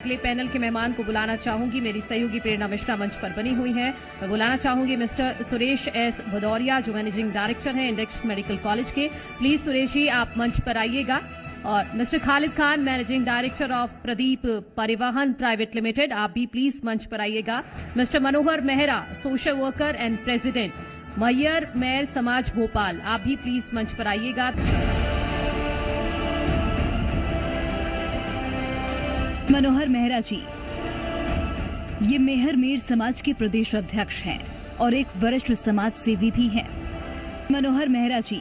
अगले पैनल के मेहमान को बुलाना चाहूंगी। मेरी सहयोगी प्रेरणा मिश्रा मंच पर बनी हुई हैं। मैं बुलाना चाहूंगी मिस्टर सुरेश एस भदौरिया, जो मैनेजिंग डायरेक्टर हैं इंडेक्स मेडिकल कॉलेज के। प्लीज सुरेश जी, आप मंच पर आइएगा। और mister Khalid Khan, managing director of Pradeep Parivahan private limited, आप भी प्लीज मंच पर आइएगा। Mister Manohar Mehra, social worker and president मैयर मेयर समाज भोपाल, आप भी प्लीज मंच पर आइएगा। मनोहर मेहरा जी, ये मेहर मेर समाज के प्रदेश अध्यक्ष हैं और एक वरिष्ठ समाज सेवी भी हैं। मनोहर मेहरा जी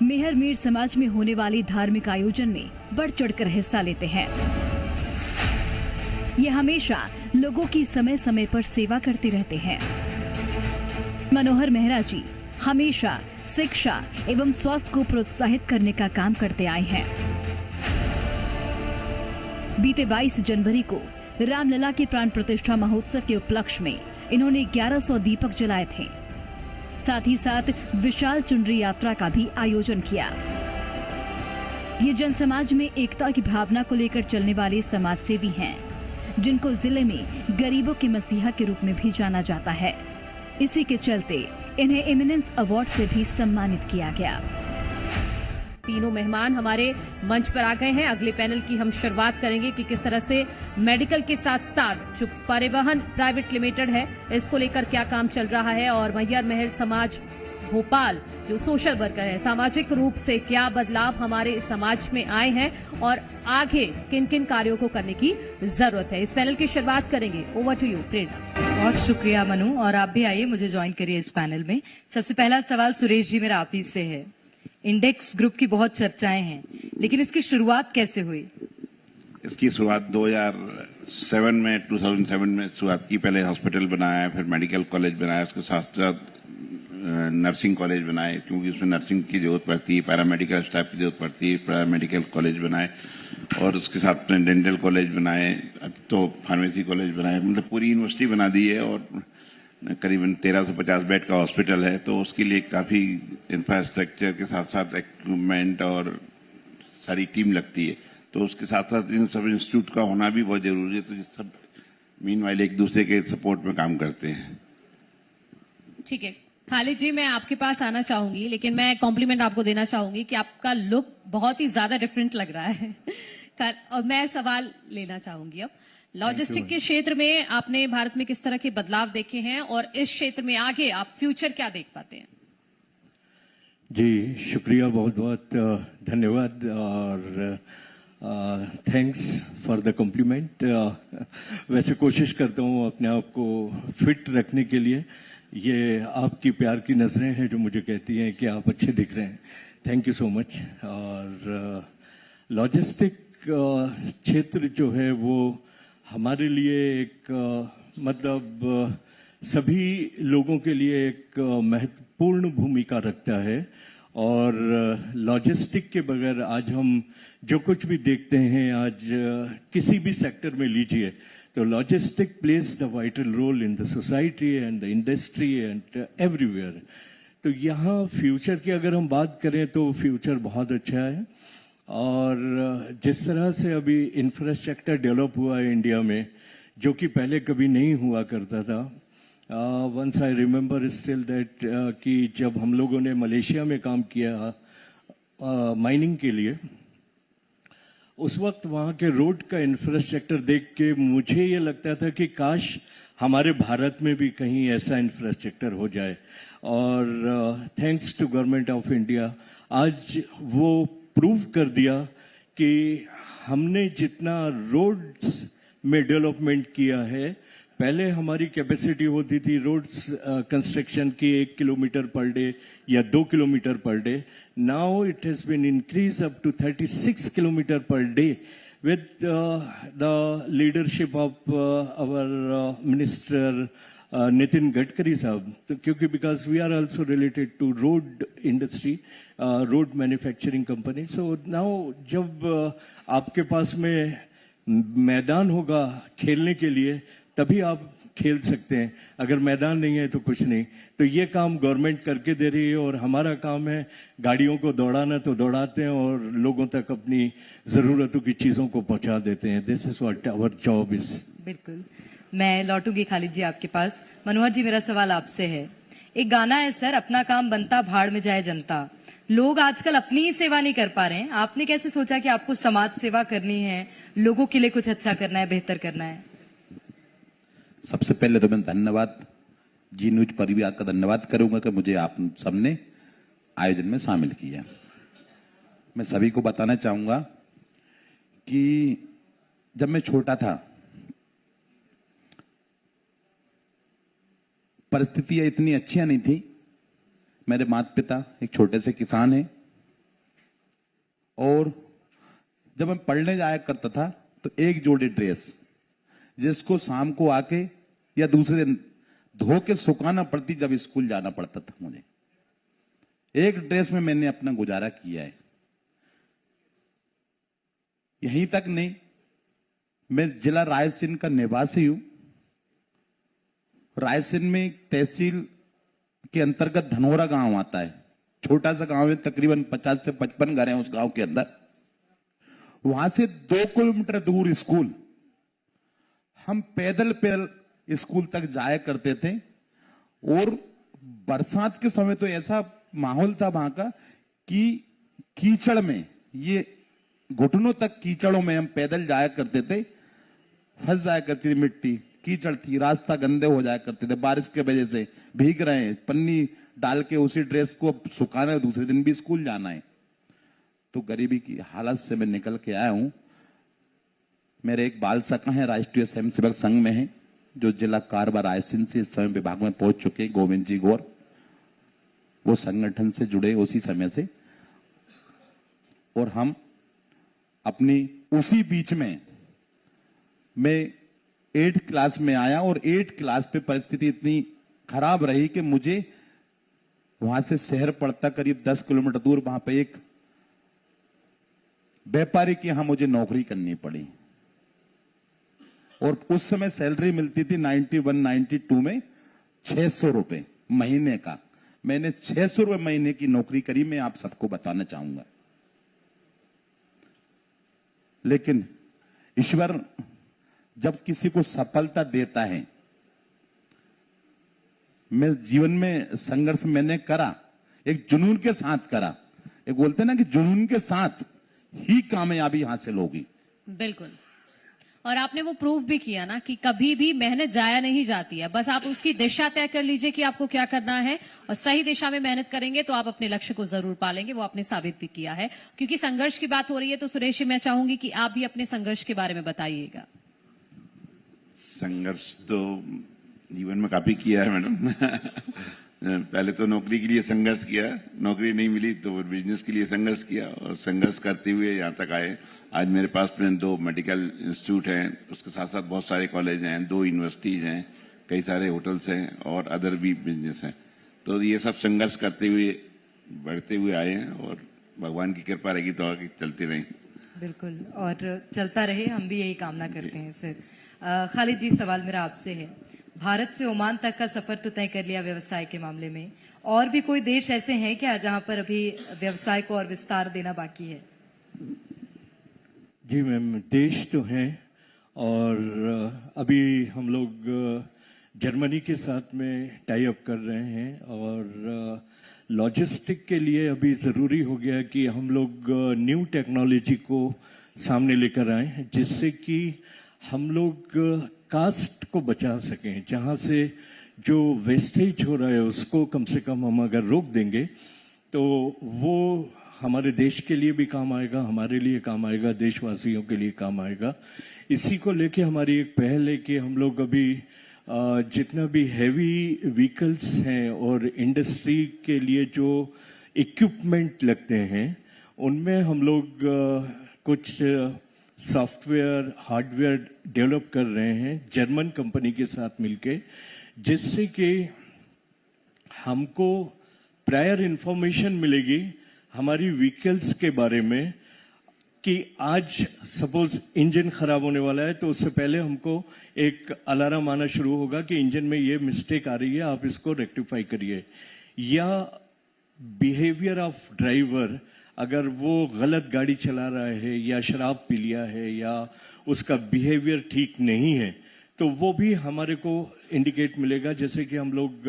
मेहर मेर समाज में होने वाले धार्मिक आयोजन में बढ़ चढ़कर हिस्सा लेते हैं। ये हमेशा लोगों की समय समय पर सेवा करते रहते हैं। मनोहर मेहरा जी हमेशा शिक्षा एवं स्वास्थ्य को प्रोत्साहित करने का काम करते आए हैं। बीते 22 जनवरी को रामलला के प्राण प्रतिष्ठा महोत्सव के उपलक्ष्य में इन्होंने 1100 दीपक जलाए थे। साथ ही साथ विशाल चुनरी यात्रा का भी आयोजन किया। ये जनसमाज में एकता की भावना को लेकर चलने वाले समाज सेवी हैं, जिनको जिले में गरीबों के मसीहा के रूप में भी जाना जाता है। इसी के चलते इन्हें एमिनेंस अवार्ड से भी सम्मानित किया गया। तीनों मेहमान हमारे मंच पर आ गए हैं। अगले पैनल की हम शुरुआत करेंगे कि किस तरह से मेडिकल के साथ साथ जो परिवहन प्राइवेट लिमिटेड है, इसको लेकर क्या काम चल रहा है, और मैयर मेहर समाज भोपाल जो सोशल वर्कर है, सामाजिक रूप से क्या बदलाव हमारे समाज में आए हैं और आगे किन किन कार्यों को करने की जरूरत है। इस पैनल की शुरुआत करेंगे। ओवर टू यू प्रेरणा। बहुत शुक्रिया मनु, और आप भी आइए, मुझे ज्वाइन करिए इस पैनल में। सबसे पहला सवाल सुरेश जी मेरा आप ही से है। इंडेक्स ग्रुप की बहुत चर्चाएं हैं, लेकिन इसकी शुरुआत कैसे हुई? इसकी शुरुआत 2007 में शुरुआत की। पहले हॉस्पिटल बनाया, फिर मेडिकल कॉलेज बनाया, उसके साथ साथ नर्सिंग कॉलेज बनाए, क्योंकि उसमें नर्सिंग की जरूरत पड़ती है, पैरामेडिकल स्टाफ की जरूरत पड़ती है। पैरामेडिकल कॉलेज बनाए और उसके साथ में डेंटल कॉलेज बनाए, अब तो फार्मेसी कॉलेज बनाए, मतलब पूरी यूनिवर्सिटी बना दी है। और करीबन 1350 बेड का हॉस्पिटल है, तो उसके लिए काफी इंफ्रास्ट्रक्चर के साथ साथ इक्विपमेंट और सारी टीम लगती है। तो उसके साथ साथ इन सब इंस्टीट्यूट का होना भी बहुत जरूरी है। तो ये सब मीनवाइल एक दूसरे के सपोर्ट में काम करते हैं। ठीक है खालिद जी, मैं आपके पास आना चाहूंगी, लेकिन मैं कॉम्प्लीमेंट आपको देना चाहूंगी कि आपका लुक बहुत ही ज्यादा डिफरेंट लग रहा है। और मैं सवाल लेना चाहूंगी अब, लॉजिस्टिक के क्षेत्र में आपने भारत में किस तरह के बदलाव देखे हैं और इस क्षेत्र में आगे आप फ्यूचर क्या देख पाते हैं? जी शुक्रिया, बहुत बहुत धन्यवाद और थैंक्स फॉर द कॉम्प्लीमेंट। वैसे कोशिश करता हूँ अपने आप को फिट रखने के लिए। ये आपकी प्यार की नजरें हैं जो मुझे कहती हैं कि आप अच्छे दिख रहे हैं। Thank you so much. और लॉजिस्टिक क्षेत्र जो है वो हमारे लिए एक मतलब सभी लोगों के लिए एक महत्वपूर्ण भूमिका रखता है। और लॉजिस्टिक के बगैर आज हम जो कुछ भी देखते हैं, आज किसी भी सेक्टर में लीजिए, तो logistic plays the vital role in the society and the industry and everywhere. तो यहाँ फ्यूचर की अगर हम बात करें तो फ्यूचर बहुत अच्छा है। और जिस तरह से अभी इंफ्रास्ट्रक्चर डेवलप हुआ है इंडिया में, जो कि पहले कभी नहीं हुआ करता था। Once I remember still that कि जब हम लोगों ने मलेशिया में काम किया माइनिंग के लिए, उस वक्त वहाँ के रोड का इंफ्रास्ट्रक्चर देख के मुझे ये लगता था कि काश हमारे भारत में भी कहीं ऐसा इंफ्रास्ट्रक्चर हो जाए। और thanks to government of India आज वो प्रूव कर दिया कि हमने जितना रोड्स में डेवलपमेंट किया है, पहले हमारी कैपेसिटी होती थी रोड्स कंस्ट्रक्शन की 1 किलोमीटर पर डे या 2 kilometre per day. Now it has been increase up to 36 kilometre per day with the leadership of our minister Nitin Gadkari साहब, तो क्योंकि because we are also related to road industry, road manufacturing company. So now जब आपके पास में मैदान होगा खेलने के लिए, तभी आप खेल सकते हैं। अगर मैदान नहीं है तो कुछ नहीं। तो ये काम गवर्नमेंट करके दे रही है और हमारा काम है गाड़ियों को दौड़ाना तो दौड़ाते हैं और लोगों तक अपनी जरूरतों की चीजों को पहुंचा देते हैं। This is what our job is. बिल्कुल। मैं लौटूंगी खालिद जी आपके पास। मनोहर जी, मेरा सवाल आपसे है। एक गाना है सर, अपना काम बनता भाड़ में जाए जनता। लोग आजकल अपनी ही सेवा नहीं कर पा रहे हैं। आपने कैसे सोचा कि आपको समाज सेवा करनी है, लोगों के लिए कुछ अच्छा करना है, बेहतर करना है? सबसे पहले तो मैं धन्यवाद जी न्यूज परिवार का धन्यवाद करूंगा कि मुझे आप सबने आयोजन में शामिल किया। मैं सभी को बताना चाहूंगा कि जब मैं छोटा था, परिस्थितियां इतनी अच्छी नहीं थी। मेरे माता पिता एक छोटे से किसान हैं और जब मैं पढ़ने जाया करता था तो एक जोड़ी ड्रेस जिसको शाम को आके या दूसरे दिन धो के सुखाना पड़ती जब स्कूल जाना पड़ता था मुझे। एक ड्रेस में मैंने अपना गुजारा किया है। यहीं तक नहीं, मैं जिला रायसेन का निवासी हूं। रायसेन में एक तहसील के अंतर्गत धनोरा गांव आता है। छोटा सा गांव है, तकरीबन 50 से 55 घर हैं उस गांव के अंदर। वहां से 2 किलोमीटर दूर स्कूल, हम पैदल स्कूल तक जाया करते थे। और बरसात के समय तो ऐसा माहौल था वहां का कि कीचड़ में, ये घुटनों तक कीचड़ों में हम पैदल जाया करते थे। फंस जाया करती थी मिट्टी, कीचड़ थी, रास्ता गंदे हो जाया करते थे। बारिश के वजह से भीग रहे हैं, पन्नी डाल के उसी ड्रेस को सुखाना है, दूसरे दिन भी स्कूल जाना है। तो गरीबी की हालत से मैं निकल के आया हूं। मेरे एक बाल सखा है, राष्ट्रीय स्वयं सेवक संघ में है, जो जिला कारवा रायसेन से इस समय विभाग में पहुंच चुके हैं, गोविंद जी गौर। वो संगठन से जुड़े उसी समय से। और हम अपनी उसी बीच में मैं 8th क्लास में आया और 8th क्लास पे परिस्थिति इतनी खराब रही कि मुझे वहां से शहर पड़ता करीब 10 किलोमीटर दूर, वहां पे एक व्यापारी के यहां मुझे नौकरी करनी पड़ी। और उस समय सैलरी मिलती थी 91-92 में 600 रुपए महीने का। मैंने 600 रुपए महीने की नौकरी करी, मैं आप सबको बताना चाहूंगा। लेकिन ईश्वर जब किसी को सफलता देता है, मैं जीवन में संघर्ष मैंने करा, एक जुनून के साथ करा। एक बोलते ना कि जुनून के साथ ही कामयाबी हासिल होगी। बिल्कुल। और आपने वो प्रूव भी किया ना कि कभी भी मेहनत जाया नहीं जाती है। बस आप उसकी दिशा तय कर लीजिए कि आपको क्या करना है और सही दिशा में मेहनत करेंगे तो आप अपने लक्ष्य को जरूर पालेंगे। वो आपने साबित भी किया है। क्योंकि संघर्ष की बात हो रही है तो सुरेश जी, मैं चाहूंगी कि आप भी अपने संघर्ष के बारे में बताइएगा। संघर्ष तो जीवन में काफी किया है मैडम। पहले तो नौकरी के लिए संघर्ष किया, नौकरी नहीं मिली तो बिजनेस के लिए संघर्ष किया और संघर्ष करते हुए यहाँ तक आए। आज मेरे पास 2 मेडिकल इंस्टीट्यूट हैं, उसके साथ साथ बहुत सारे कॉलेज हैं, 2 यूनिवर्सिटीज हैं, कई सारे होटल्स हैं और अदर भी बिजनेस हैं। तो ये सब संघर्ष करते हुए बढ़ते हुए आए हैं और भगवान की कृपा रहेगी तो आगे चलते रहेंगे। बिल्कुल, और चलता रहे, हम भी यही कामना करते हैं सर। खालिद जी, सवाल मेरा आपसे है। भारत से ओमान तक का सफर तो तय कर लिया व्यवसाय के मामले में, और भी कोई देश ऐसे हैं क्या जहां पर अभी व्यवसाय को और विस्तार देना बाकी है? जी मैम, देश तो हैं और अभी हम लोग जर्मनी के साथ में टाई अप कर रहे हैं और लॉजिस्टिक के लिए अभी ज़रूरी हो गया कि हम लोग न्यू टेक्नोलॉजी को सामने लेकर आए, जिससे कि हम लोग कास्ट को बचा सकें। जहां से जो वेस्टेज हो रहा है उसको कम से कम हम अगर रोक देंगे तो वो हमारे देश के लिए भी काम आएगा, हमारे लिए काम आएगा, देशवासियों के लिए काम आएगा। इसी को लेके हमारी एक पहल है कि हम लोग अभी जितना भी हैवी व्हीकल्स हैं और इंडस्ट्री के लिए जो इक्विपमेंट लगते हैं उनमें हम लोग कुछ सॉफ्टवेयर हार्डवेयर डेवलप कर रहे हैं जर्मन कंपनी के साथ मिलके, जिससे कि हमको प्रायर इंफॉर्मेशन मिलेगी हमारी व्हीकल्स के बारे में कि आज सपोज इंजन खराब होने वाला है तो उससे पहले हमको एक अलार्म आना शुरू होगा कि इंजन में ये मिस्टेक आ रही है, आप इसको रेक्टिफाई करिए। या बिहेवियर ऑफ ड्राइवर, अगर वो गलत गाड़ी चला रहा है या शराब पी लिया है या उसका बिहेवियर ठीक नहीं है तो वो भी हमारे को इंडिकेट मिलेगा। जैसे कि हम लोग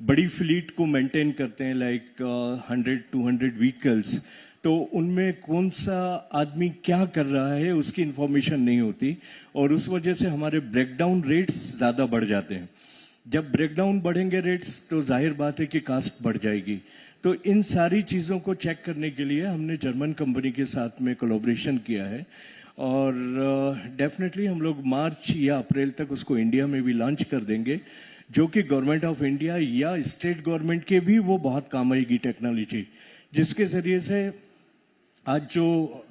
बड़ी फ्लीट को मेंटेन करते हैं, लाइक 100-200 व्हीकल्स, तो उनमें कौन सा आदमी क्या कर रहा है उसकी इंफॉर्मेशन नहीं होती और उस वजह से हमारे ब्रेकडाउन रेट्स ज्यादा बढ़ जाते हैं। जब ब्रेकडाउन बढ़ेंगे रेट्स तो जाहिर बात है कि कास्ट बढ़ जाएगी। तो इन सारी चीजों को चेक करने के लिए हमने जर्मन कंपनी के साथ में कोलैबोरेशन किया है और डेफिनेटली हम लोग मार्च या अप्रैल तक उसको इंडिया में भी लॉन्च कर देंगे, जो कि गवर्नमेंट ऑफ इंडिया या स्टेट गवर्नमेंट के भी वो बहुत काम आएगी टेक्नोलॉजी, जिसके जरिए से आज जो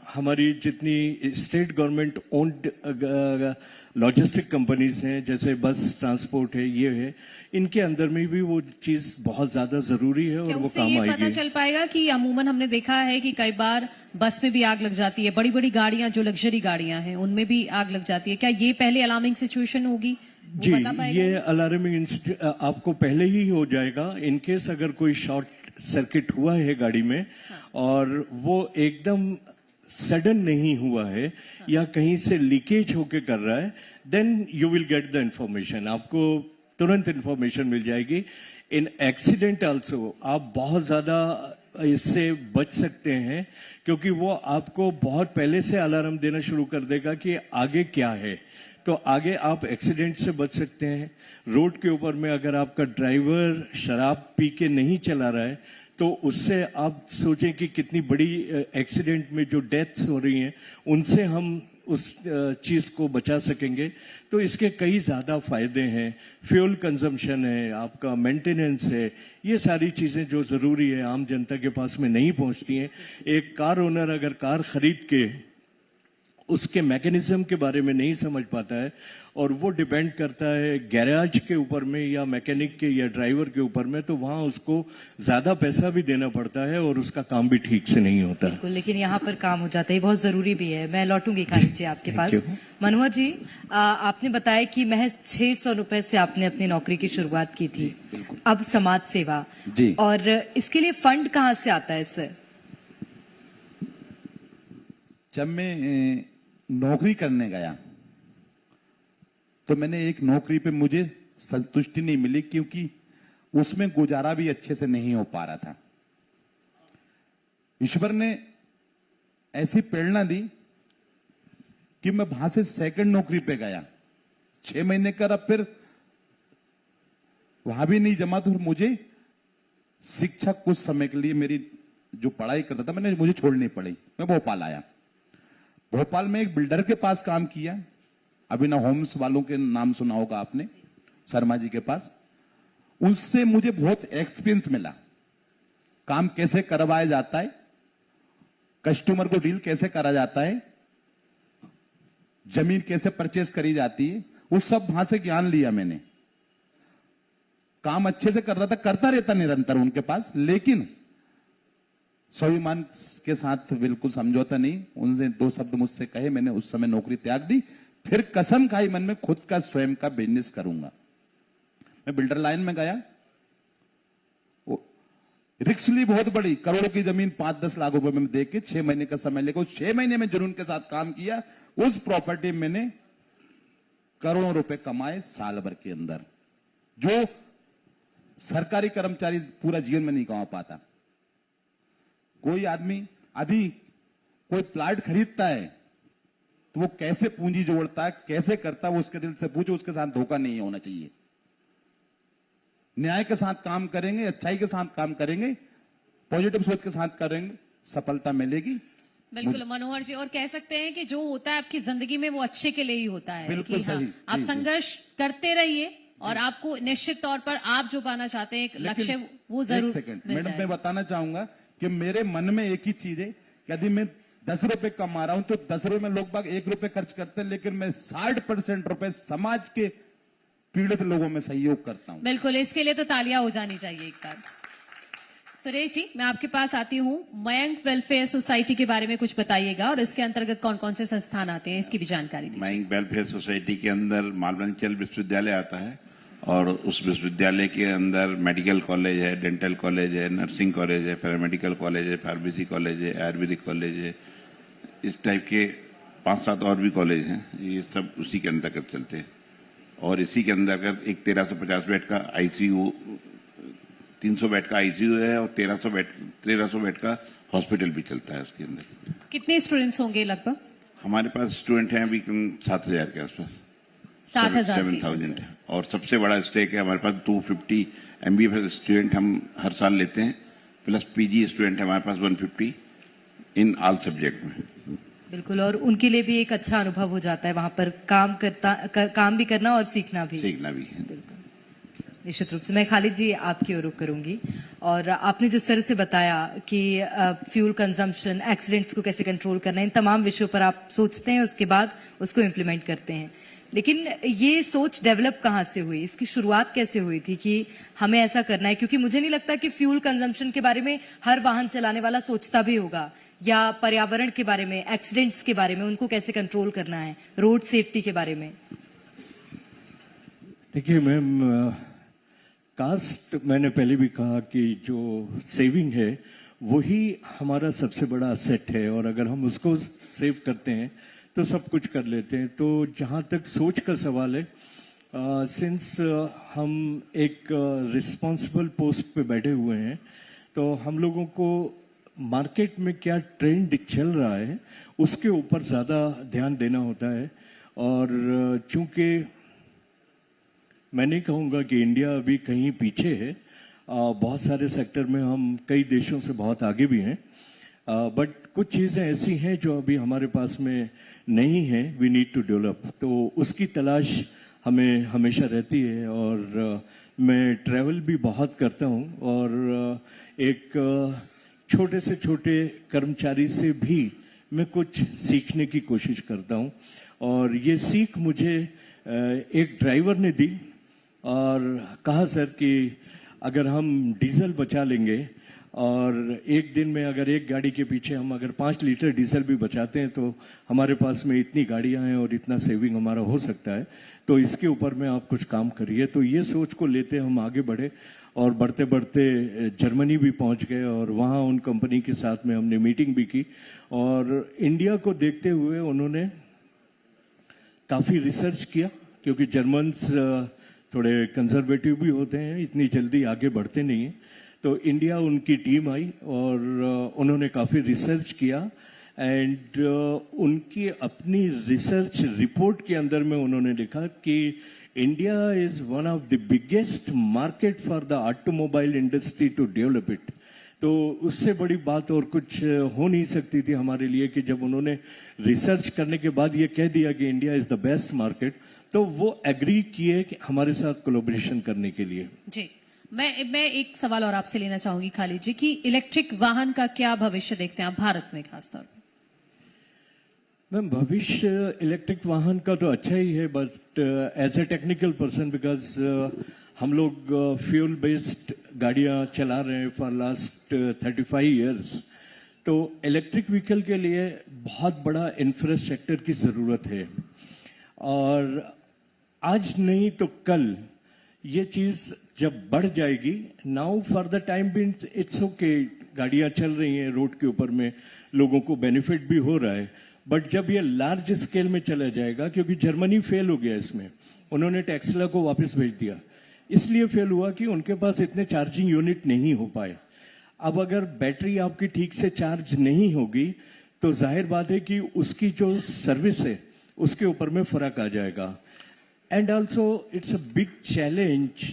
हमारी जितनी state government owned logistic companies हैं, जैसे बस ट्रांसपोर्ट है, ये है, इनके अंदर में भी वो चीज बहुत ज्यादा जरूरी है और वो उससे काम ये आएगी। पता चल पाएगा कि अमूमन हमने देखा है कि कई बार बस में भी आग लग जाती है, बड़ी बड़ी गाड़ियां जो लग्जरी गाड़ियां हैं उनमें भी आग लग जाती है, क्या ये पहले अलार्मिंग सिचुएशन होगी? वो जी, बता पाएगा? ये अलार्मिंग आपको पहले ही हो जाएगा इनकेस अगर कोई शॉर्ट सर्किट हुआ है गाड़ी में और वो एकदम सडन नहीं हुआ है या कहीं से लीकेज होके कर रहा है, then you will get the information, आपको तुरंत इंफॉर्मेशन मिल जाएगी। इन एक्सीडेंट आल्सो आप बहुत ज्यादा इससे बच सकते हैं क्योंकि वो आपको बहुत पहले से अलार्म देना शुरू कर देगा कि आगे क्या है, तो आगे आप एक्सीडेंट से बच सकते हैं। रोड के ऊपर में अगर आपका ड्राइवर शराब पी के नहीं चला रहा है तो उससे आप सोचें कि कितनी बड़ी एक्सीडेंट में जो डेथ्स हो रही हैं उनसे हम उस चीज को बचा सकेंगे। तो इसके कई ज्यादा फायदे हैं, फ्यूल कंजम्पशन है, आपका मेंटेनेंस है, ये सारी चीजें जो जरूरी है आम जनता के पास में नहीं पहुंचती हैं। एक कार ओनर अगर कार खरीद के उसके मैकेनिज्म के बारे में नहीं समझ पाता है और वो डिपेंड करता है गैराज के ऊपर में या मैकेनिक के या ड्राइवर के ऊपर में, तो वहां उसको ज्यादा पैसा भी देना पड़ता है और उसका काम भी ठीक से नहीं होता। बिल्कुल, लेकिन यहाँ पर काम हो जाता है, बहुत जरूरी भी है। मैं लौटूंगी खालिद जी आपके पास। मनोहर जी, आपने बताया कि महज 600 रुपए से आपने अपनी नौकरी की शुरुआत की थी, अब समाज सेवा जी, और इसके लिए फंड कहाँ से आता है सर? जब मैं नौकरी करने गया तो मैंने एक नौकरी पे मुझे संतुष्टि नहीं मिली क्योंकि उसमें गुजारा भी अच्छे से नहीं हो पा रहा था। ईश्वर ने ऐसी प्रेरणा दी कि मैं वहां से सेकंड नौकरी पे गया, 6 महीने कर, अब फिर वहां भी नहीं जमा तो फिर मुझे शिक्षक कुछ समय के लिए मेरी जो पढ़ाई करता था मुझे छोड़नी पड़ी। मैं भोपाल आया, भोपाल में एक बिल्डर के पास काम किया, अभिनव होम्स वालों के नाम सुना होगा आपने, शर्मा जी के पास। उससे मुझे बहुत एक्सपीरियंस मिला, काम कैसे करवाया जाता है, कस्टमर को डील कैसे करा जाता है, जमीन कैसे परचेस करी जाती है, वो सब वहां से ज्ञान लिया मैंने। काम अच्छे से कर रहा था, करता रहता निरंतर उनके पास, लेकिन स्वाभिमान के साथ बिल्कुल समझौता नहीं। उनसे 2 शब्द मुझसे कहे, मैंने उस समय नौकरी त्याग दी, फिर कसम खाई मन में खुद का स्वयं का बिजनेस करूंगा। मैं बिल्डर लाइन में गया, रिक्स ली बहुत बड़ी, करोड़ों की जमीन 5-10 लाख रुपए में दे के 6 महीने का समय लेकर 6 महीने में जुनून के साथ काम किया। उस प्रॉपर्टी में मैंने करोड़ों रुपए कमाए साल भर के अंदर, जो सरकारी कर्मचारी पूरा जीवन में नहीं कमा पाता। कोई आदमी यदि कोई प्लाट खरीदता है तो वो कैसे पूंजी जोड़ता है, कैसे करता है, वो उसके दिल से पूछो, उसके साथ धोखा नहीं होना चाहिए। न्याय के साथ काम करेंगे, अच्छाई के साथ काम करेंगे, पॉजिटिव सोच के साथ करेंगे, सफलता मिलेगी। बिल्कुल मनोहर जी, और कह सकते हैं कि जो होता है आपकी जिंदगी में वो अच्छे के लिए ही होता है। बिल्कुल कि सही, आप जी, संघर्ष करते रहिए और आपको निश्चित तौर पर आप जो पाना चाहते हैं एक लक्ष्य वो जरूर मिल मैडम, जाएगा। मैं बताना चाहूंगा कि मेरे मन में एक ही चीज है कि यदि मैं 10 रुपए कमा रहा हूं तो 10 रुपए में लोग बाग 1 रुपए खर्च करते हैं, लेकिन मैं 60% रुपए समाज के पीड़ित लोगों में सहयोग करता हूं। बिल्कुल, इसके लिए तो तालियां हो जानी चाहिए एक बार। सुरेश जी, मैं आपके पास आती हूँ। मयंक वेलफेयर सोसाइटी के बारे में कुछ बताइएगा और इसके अंतर्गत कौन कौन से संस्थान आते हैं, इसकी भी जानकारी दीजिए। मयंक वेलफेयर सोसाइटी के अंदर मालवंचल विश्वविद्यालय आता है और उस विश्वविद्यालय के अंदर मेडिकल कॉलेज है, डेंटल कॉलेज है, नर्सिंग कॉलेज है, पैरामेडिकल कॉलेज है, फार्मेसी कॉलेज है, आयुर्वेदिक कॉलेज है। इस टाइप के 5-7 और भी कॉलेज हैं, ये सब उसी के अंतर्गत चलते हैं। और इसी के अंतर्गत एक 1350 बेड का आईसीयू, 300 बेड का आईसीयू है और 1300 बेड का हॉस्पिटल भी चलता है इसके अंदर। कितने स्टूडेंट्स होंगे लगभग? हमारे पास स्टूडेंट हैं अभी 7,000 के आसपास। 7,000 7,000 है। और सबसे बड़ा स्टेक है हमारे पास 250 MBBS स्टूडेंट हम हर साल लेते हैं, प्लस पीजी स्टूडेंट है हमारे पास 150 इन ऑल सब्जेक्ट में। बिल्कुल, और उनके लिए भी एक अच्छा अनुभव हो जाता है वहां पर काम भी करना और सीखना भी है। निश्चित रूप से। मैं खालिद जी आपकी ओर रुख करूंगी, और आपने जिस तरह से बताया कि फ्यूल कंजम्पशन, एक्सीडेंट्स को कैसे कंट्रोल करना है, इन तमाम विषयों पर आप सोचते हैं, उसके बाद उसको इम्प्लीमेंट करते हैं। लेकिन ये सोच डेवलप कहाँ से हुई, इसकी शुरुआत कैसे हुई थी कि हमें ऐसा करना है? क्योंकि मुझे नहीं लगता कि फ्यूल कंजम्पशन के बारे में हर वाहन चलाने वाला सोचता भी होगा, या पर्यावरण के बारे में, एक्सीडेंट्स के बारे में, उनको कैसे कंट्रोल करना है, रोड सेफ्टी के बारे में। देखिए मैम, कास्ट मैंने पहले भी कहा कि जो सेविंग है वही हमारा सबसे बड़ा असेट है, और अगर हम उसको सेव करते हैं तो सब कुछ कर लेते हैं। तो जहाँ तक सोच का सवाल है, सिंस हम एक रिस्पॉन्सिबल पोस्ट पे बैठे हुए हैं, तो हम लोगों को मार्केट में क्या ट्रेंड चल रहा है उसके ऊपर ज़्यादा ध्यान देना होता है। और चूंकि मैं नहीं कहूँगा कि इंडिया अभी कहीं पीछे है, बहुत सारे सेक्टर में हम कई देशों से बहुत आगे भी हैं, बट कुछ चीज़ें ऐसी हैं जो अभी हमारे पास में नहीं हैं, वी नीड टू डेवलप। तो उसकी तलाश हमें हमेशा रहती है, और मैं ट्रैवल भी बहुत करता हूँ, और एक छोटे से छोटे कर्मचारी से भी मैं कुछ सीखने की कोशिश करता हूँ। और ये सीख मुझे एक ड्राइवर ने दी और कहा, सर कि अगर हम डीजल बचा लेंगे, और एक दिन में अगर एक गाड़ी के पीछे हम अगर 5 लीटर डीजल भी बचाते हैं तो हमारे पास में इतनी गाड़ियां हैं और इतना सेविंग हमारा हो सकता है, तो इसके ऊपर में आप कुछ काम करिए। तो ये सोच को लेते हम आगे बढ़े, और बढ़ते बढ़ते जर्मनी भी पहुंच गए, और वहाँ उन कंपनी के साथ में हमने मीटिंग भी की। और इंडिया को देखते हुए उन्होंने काफ़ी रिसर्च किया, क्योंकि जर्मन्स थोड़े कंजर्वेटिव भी होते हैं, इतनी जल्दी आगे बढ़ते नहीं हैं। तो इंडिया, उनकी टीम आई और उन्होंने काफ़ी रिसर्च किया, एंड उनकी अपनी रिसर्च रिपोर्ट के अंदर में उन्होंने लिखा कि India is one of the biggest market for the automobile industry to develop it. तो उससे बड़ी बात और कुछ हो नहीं सकती थी हमारे लिए कि जब उन्होंने रिसर्च करने के बाद ये कह दिया कि India is the best market, तो वो एग्री किए कि हमारे साथ कोलैबोरेशन करने के लिए। जी, मैं एक सवाल और आपसे लेना चाहूंगी खालिद जी, कि इलेक्ट्रिक वाहन का क्या भविष्य देखते हैं आप भारत में खासतौर पर? मैम, भविष्य इलेक्ट्रिक वाहन का तो अच्छा ही है, but as a technical person, because हम लोग फ्यूल बेस्ड गाड़ियां चला रहे हैं फॉर लास्ट 35 इयर्स, तो इलेक्ट्रिक व्हीकल के लिए बहुत बड़ा इंफ्रास्ट्रक्चर की ज़रूरत है। और आज नहीं तो कल ये चीज़ जब बढ़ जाएगी, now for the time being it's okay, गाड़ियां चल रही हैं रोड के ऊपर में, लोगों को बेनिफिट भी हो रहा है, बट जब ये लार्ज स्केल में चला जाएगा, क्योंकि जर्मनी फेल हो गया इसमें, उन्होंने टेस्ला को वापस भेज दिया, इसलिए फेल हुआ कि उनके पास इतने चार्जिंग यूनिट नहीं हो पाए। अब अगर बैटरी आपकी ठीक से चार्ज नहीं होगी तो जाहिर बात है कि उसकी जो सर्विस है उसके ऊपर में फर्क आ जाएगा। And also it's a big challenge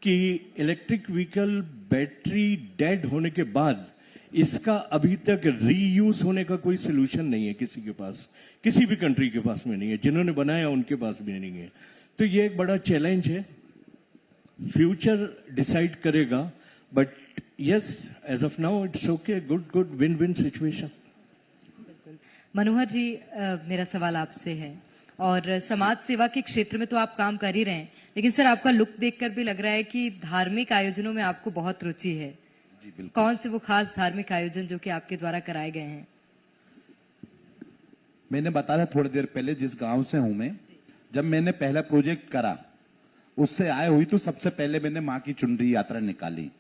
कि इलेक्ट्रिक व्हीकल बैटरी डेड होने के बाद इसका अभी तक रीयूज होने का कोई सोल्यूशन नहीं है किसी के पास, किसी भी कंट्री के पास में नहीं है, जिन्होंने बनाया उनके पास भी नहीं है। तो ये एक बड़ा चैलेंज है, फ्यूचर डिसाइड करेगा, but yes, as of now it's okay, good win win situation. Manohar ji, मेरा सवाल आपसे है, और समाज सेवा के क्षेत्र में तो आप काम कर ही रहे हैं, लेकिन सर आपका लुक देखकर भी लग रहा है कि धार्मिक आयोजनों में आपको बहुत रुचि है। कौन से वो खास धार्मिक आयोजन जो कि आपके द्वारा कराए गए हैं? मैंने बताया थोड़ी देर पहले जिस गांव से हूं मैं, जब मैंने पहला प्रोजेक्ट करा उससे आय हुई तो सबसे पहले मैंने मां की चुनरी यात्रा निकाली।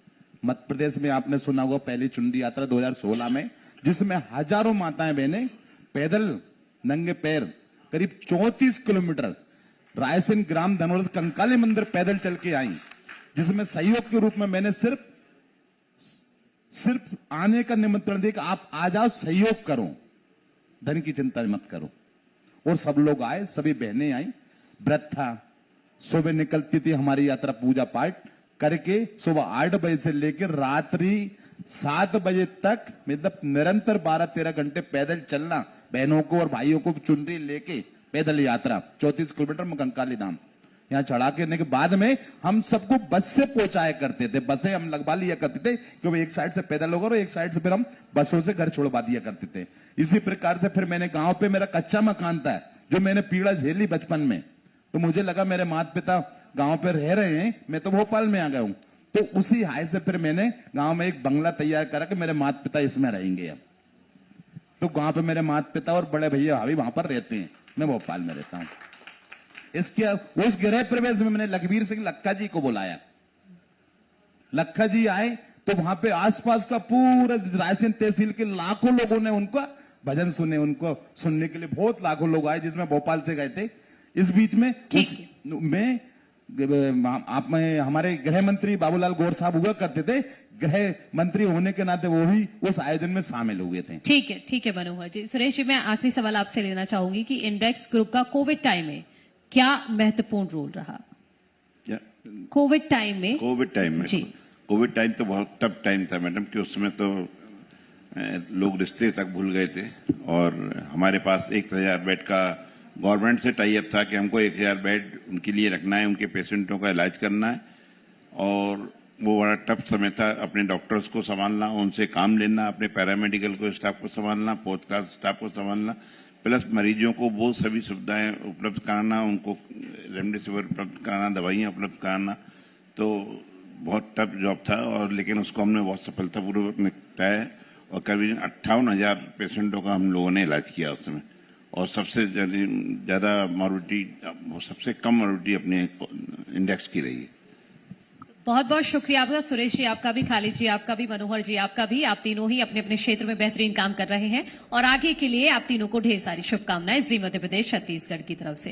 मध्य प्रदेश में आपने सुना होगा पहली चुनरी यात्रा 2016 में, जिसमें हजारों माताएं बहनें पैदल नंगे पैर करीब 34 किलोमीटर रायसेन ग्राम धनौरा कंकाली मंदिर पैदल चल के आई, जिसमें सहयोग के रूप में मैंने सिर्फ आने का निमंत्रण दिया कि आप आ जाओ, सहयोग करो, धन की चिंता मत करो। और सब लोग आए, सभी बहनें आई, व्रत था, सुबह निकलती थी हमारी यात्रा पूजा पाठ करके, सुबह 8 बजे से लेकर रात्रि 7 बजे तक मतलब निरंतर 12-13 घंटे पैदल चलना, बहनों को और भाइयों को चुनरी लेके पैदल यात्रा 34 किलोमीटर में कंकाली धाम यहाँ चढ़ा करने के बाद में हम सबको बस से पहुंचाया करते थे। बसें हम लगवा लिया करते थे क्योंकि एक साइड से पैदल होगा और एक साइड से फिर हम बसों से घर छोड़वा दिया करते थे। इसी प्रकार से फिर मैंने गांव पे मेरा कच्चा मकान था जो मैंने पीड़ा झेली बचपन में, तो मुझे लगा मेरे माता पिता गांव पे रह रहे हैं, मैं तो भोपाल में आ गया हूं, तो उसी हाय से फिर मैंने गांव में एक बंगला तैयार करा कि मेरे माता पिता इसमें रहेंगे। अब तो गांव पे मेरे माता पिता और बड़े भैया भाभी वहां पर रहते हैं, मैं भोपाल में रहता हूं। इसके उस गृह प्रवेश में मैंने लखबीर सिंह लक्का जी को बुलाया। लक्का जी आए तो वहां पे आसपास का पूरा रायसेन तहसील के लाखों लोगों ने उनका भजन सुने, उनको सुनने के लिए बहुत लाखों लोग आए, जिसमें भोपाल से गए थे। इस बीच में हमारे गृह मंत्री बाबूलाल गौर साहब हुआ करते थे, गृह मंत्री होने के नाते वो भी उस आयोजन में शामिल हुए थे। ठीक है मनोहर जी। सुरेश जी, मैं आखिरी सवाल आपसे लेना चाहूंगी कि इंडेक्स ग्रुप का कोविड टाइम में क्या महत्वपूर्ण रोल रहा? क्या कोविड टाइम में जी, कोविड टाइम तो बहुत टफ टाइम था मैडम, कि उस समय तो लोग रिश्ते तक भूल गए थे और हमारे पास 1000 बेड का गवर्नमेंट से टाई अप था कि हमको 1000 बेड उनके लिए रखना है, उनके पेशेंटों का इलाज करना है। और वो बड़ा टफ समय था, अपने डॉक्टर्स को संभालना, उनसे काम लेना, अपने पैरामेडिकल को स्टाफ को संभालना, पोस्टकास्ट स्टाफ को संभालना, प्लस मरीजों को वो सभी सुविधाएं उपलब्ध कराना, उनको रेमडेसिविर उपलब्ध कराना, दवाइयां उपलब्ध कराना। तो बहुत टफ जॉब था और लेकिन उसको हमने बहुत सफलतापूर्वक निपटाया और करीब 58,000 पेशेंटों का हम लोगों ने इलाज किया उस समय। और सबसे ज्यादा मॉर्बिडिटी, सबसे कम मॉर्बिडिटी अपने इंडेक्स की रही है। बहुत बहुत शुक्रिया आपका सुरेश जी, आपका भी, खालिद जी आपका भी, मनोहर जी आपका भी। आप तीनों ही अपने अपने क्षेत्र में बेहतरीन काम कर रहे हैं और आगे के लिए आप तीनों को ढेर सारी शुभकामनाएं जी मध्य प्रदेश छत्तीसगढ़ की तरफ से।